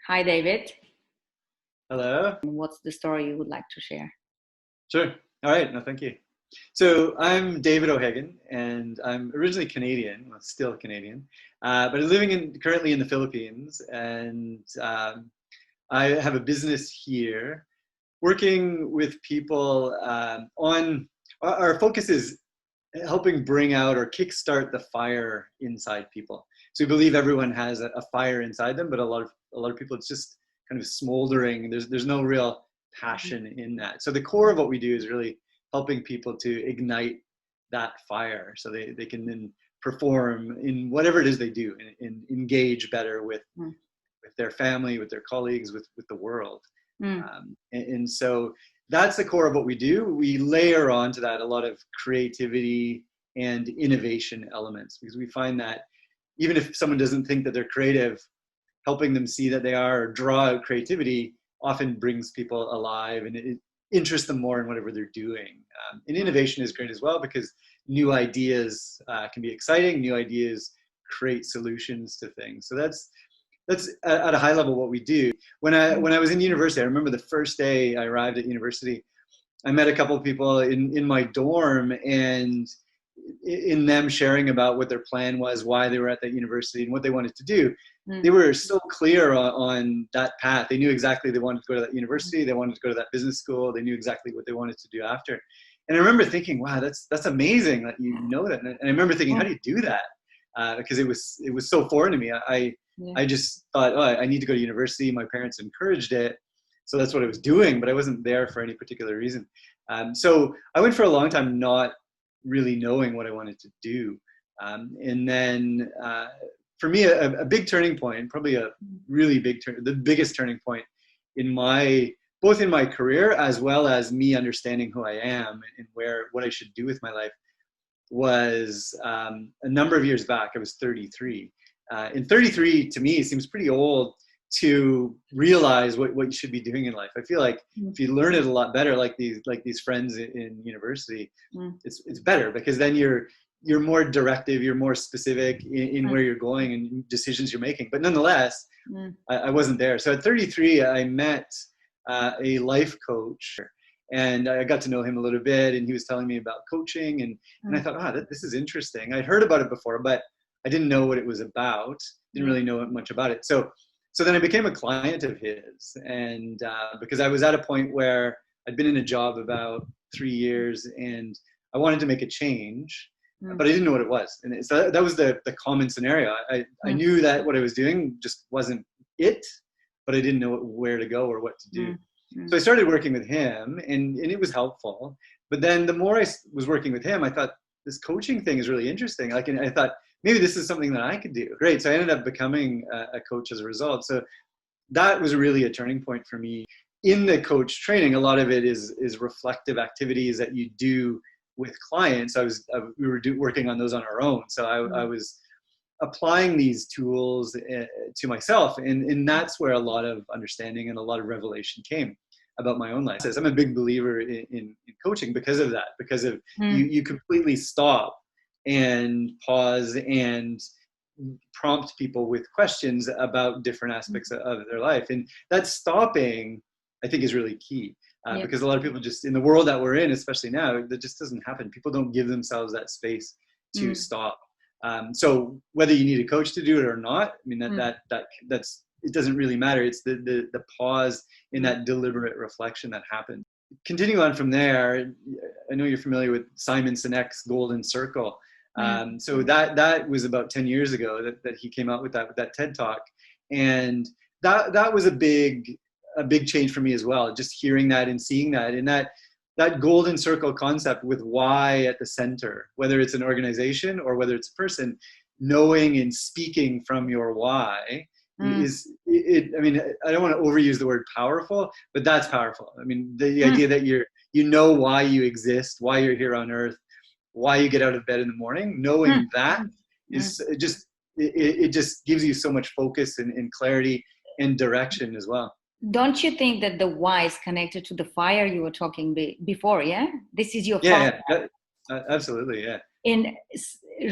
Hi, David. Hello. What's the story you would like to share? Sure. All right. No, thank you. So I'm David O'Hagan, and I'm originally Canadian, well, still Canadian, but I'm living currently in the Philippines, and I have a business here, working with people on. Our focus is helping bring out or kickstart the fire inside people. So we believe everyone has a fire inside them, but a lot of people it's just kind of smoldering. There's no real passion in that. So the core of what we do is really helping people to ignite that fire, so they can then perform in whatever it is they do and engage better with their family, with their colleagues, with the world. Mm. And so that's the core of what we do. We layer onto that a lot of creativity and innovation elements, because we find that even if someone doesn't think that they're creative, helping them see that they are, or draw out creativity, often brings people alive, and it interests them more in whatever they're doing. And innovation is great as well, because new ideas can be exciting. New ideas create solutions to things. So that's at a high level what we do. When I was in university, I remember the first day I arrived at university, I met a couple of people in my dorm, and in them sharing about what their plan was, why they were at that university, and what they wanted to do. They were so clear on that path. They knew exactly they wanted to go to that university. They wanted to go to that business school. They knew exactly what they wanted to do after. And I remember thinking, wow, that's amazing that you know that. And I remember thinking, how do you do that? Because it was so foreign to me. I just thought, oh, I need to go to university. My parents encouraged it, so that's what I was doing. But I wasn't there for any particular reason. So I went for a long time not really knowing what I wanted to do. And then for me, a big turning point, probably a really the biggest turning point in both in my career as well as me understanding who I am and what I should do with my life, was a number of years back. I was 33. And 33 to me seems pretty old to realize what you should be doing in life. I feel like if you learn it a lot better, like these friends in university, it's better, because then you're more directive, you're more specific in where you're going and decisions you're making. But nonetheless, I wasn't there. So at 33, I met a life coach, and I got to know him a little bit, and he was telling me about coaching, and I thought, this is interesting. I'd heard about it before, but I didn't know what it was about. Didn't really know much about it. So then I became a client of his, and because I was at a point where I'd been in a job about 3 years, and I wanted to make a change, but I didn't know what it was. And so that was the common scenario. I knew that what I was doing just wasn't it, but I didn't know where to go or what to do. So I started working with him, and it was helpful. But then the more I was working with him, I thought, this coaching thing is really interesting. And I thought, maybe this is something that I could do. Great. So I ended up becoming a coach as a result. So that was really a turning point for me. In the coach training, a lot of it is reflective activities that you do with clients. We were working on those on our own. So I was applying these tools to myself. And that's where a lot of understanding and a lot of revelation came about my own life. I'm a big believer in coaching because of that, because of you completely stop and pause and prompt people with questions about different aspects of their life. And that stopping, I think, is really key, because a lot of people just, in the world that we're in, especially now, that just doesn't happen. People don't give themselves that space to stop. So whether you need a coach to do it or not, I mean, that's it doesn't really matter. It's the pause in that deliberate reflection that happens. Continue on from there, I know you're familiar with Simon Sinek's Golden Circle. So that was about 10 years ago that he came out with that TED Talk. And that was a big change for me as well, just hearing that and seeing that, and that golden circle concept with why at the center, whether it's an organization or whether it's a person, knowing and speaking from your why is it. I mean, I don't want to overuse the word powerful, but that's powerful. I mean, the idea that you know why you exist, why you're here on earth, why you get out of bed in the morning, knowing that is it just gives you so much focus and clarity and direction as well. Don't you think that the why is connected to the fire you were talking before? Yeah, this is your fire. Absolutely, yeah. And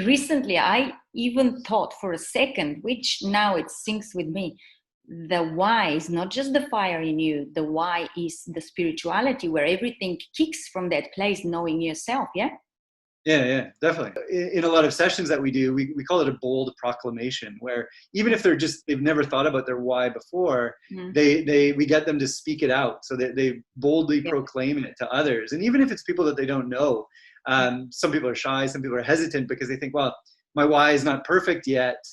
recently, I even thought for a second, which now it syncs with me. the why is not just the fire in you. The why is the spirituality, where everything kicks from that place, knowing yourself. Yeah. Yeah, definitely. In a lot of sessions that we do, we call it a bold proclamation, where even if they've never thought about their why before, we get them to speak it out, so that they boldly proclaim it to others. And even if it's people that they don't know, some people are shy, some people are hesitant because they think, well, my why is not perfect yet,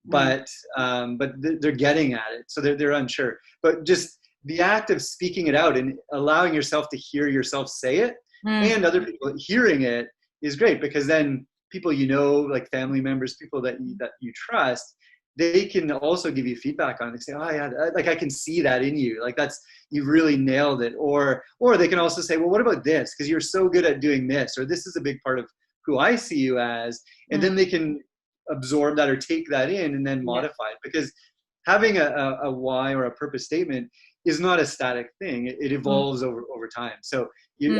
but they're getting at it, so they're unsure. But just the act of speaking it out and allowing yourself to hear yourself say it, and other people hearing it, is great, because then people, like family members, people that you trust, they can also give you feedback on it. They say, oh yeah, like I can see that in you, like you've really nailed it. Or they can also say, well, what about this? Because you're so good at doing this, or this is a big part of who I see you as. And then they can absorb that or take that in and then modify it. Because having a why or a purpose statement is not a static thing. It evolves over time. So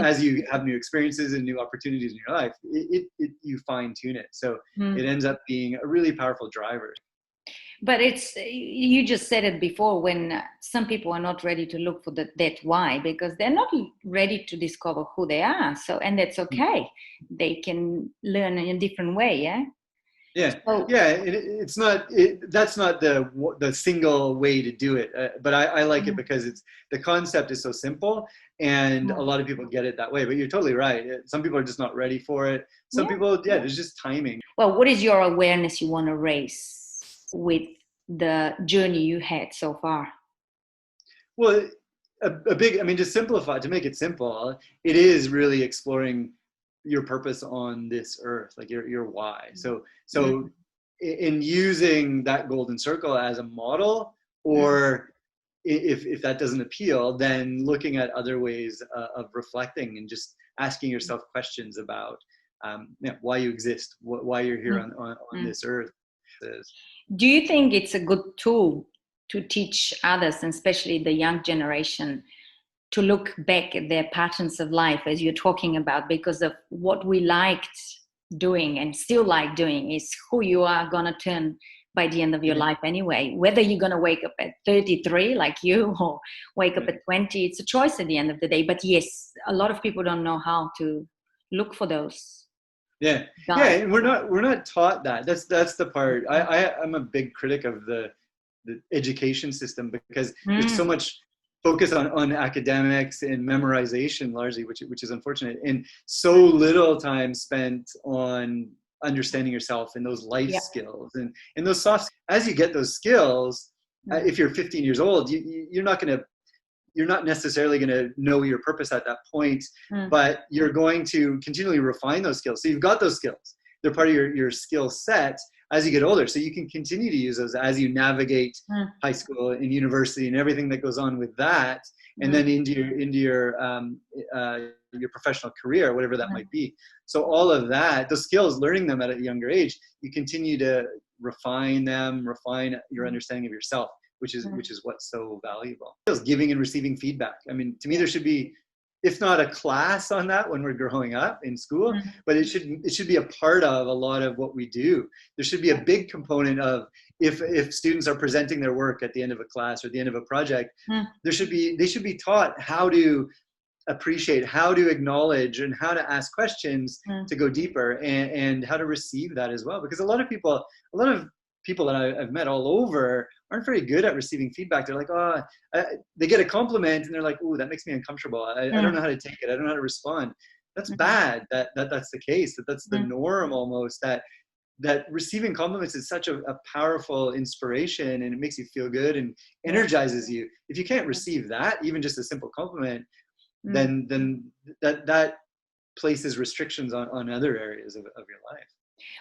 as you have new experiences and new opportunities in your life, you fine tune it. So it ends up being a really powerful driver. But you just said it before, when some people are not ready to look for that why, because they're not ready to discover who they are. So, and that's okay. They can learn in a different way. Yeah. Yeah, it's not. That's not the single way to do it. But I like it because the concept is so simple, and a lot of people get it that way. But you're totally right. Some people are just not ready for it. Some people, there's just timing. Well, what is your awareness you want to raise with the journey you had so far? Well, to make it simple, it is really exploring your purpose on this earth, like your why. So in using that golden circle as a model, or if that doesn't appeal, then looking at other ways of reflecting and just asking yourself questions about why you exist, why you're here on this earth. Do you think it's a good tool to teach others, and especially the young generation, to look back at their patterns of life, as you're talking about, because of what we liked doing and still like doing is who you are going to turn by the end of your life anyway. Whether you're going to wake up at 33 like you, or wake up at 20, it's a choice at the end of the day. But yes, a lot of people don't know how to look for those. And we're not taught that. That's the part. I'm a big critic of the education system, because there's so much focus on academics and memorization largely, which is unfortunate, and so little time spent on understanding yourself and those life skills and those soft. As you get those skills, if you're 15 years old, you're not necessarily going to know your purpose at that point, but you're going to continually refine those skills. So you've got those skills; they're part of your skill set as you get older, so you can continue to use those as you navigate high school and university and everything that goes on with that, and then into your professional career, whatever that might be. So all of that, those skills, learning them at a younger age, you continue to refine your understanding of yourself, which is what's so valuable. Giving and receiving feedback. I mean, to me, there should be, if not a class on that when we're growing up in school, but it should be a part of a lot of what we do. There should be a big component of, if students are presenting their work at the end of a class or the end of a project, they should be taught how to appreciate, how to acknowledge, and how to ask questions to go deeper, and how to receive that as well. Because a lot of people that I've met all over aren't very good at receiving feedback. They're like, they get a compliment and they're like, "Ooh, that makes me uncomfortable. I don't know how to take it. I don't know how to respond." That's bad. That's the case. That's the norm almost. That receiving compliments is such a powerful inspiration, and it makes you feel good and energizes you. If you can't receive that, even just a simple compliment, then that places restrictions on other areas of your life.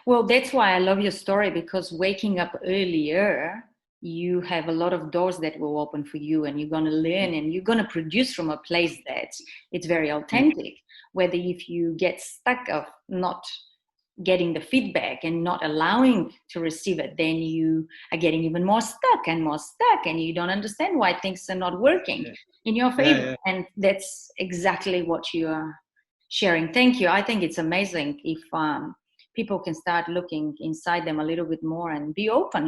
Well, that's why I love your story, because waking up earlier, you have a lot of doors that will open for you, and you're going to learn, and you're going to produce from a place that it's very authentic. Whether if you get stuck of not getting the feedback and not allowing to receive it, then you are getting even more stuck, and you don't understand why things are not working in your favor. And that's exactly what you are sharing. Thank you. I think it's amazing if people can start looking inside them a little bit more and be open,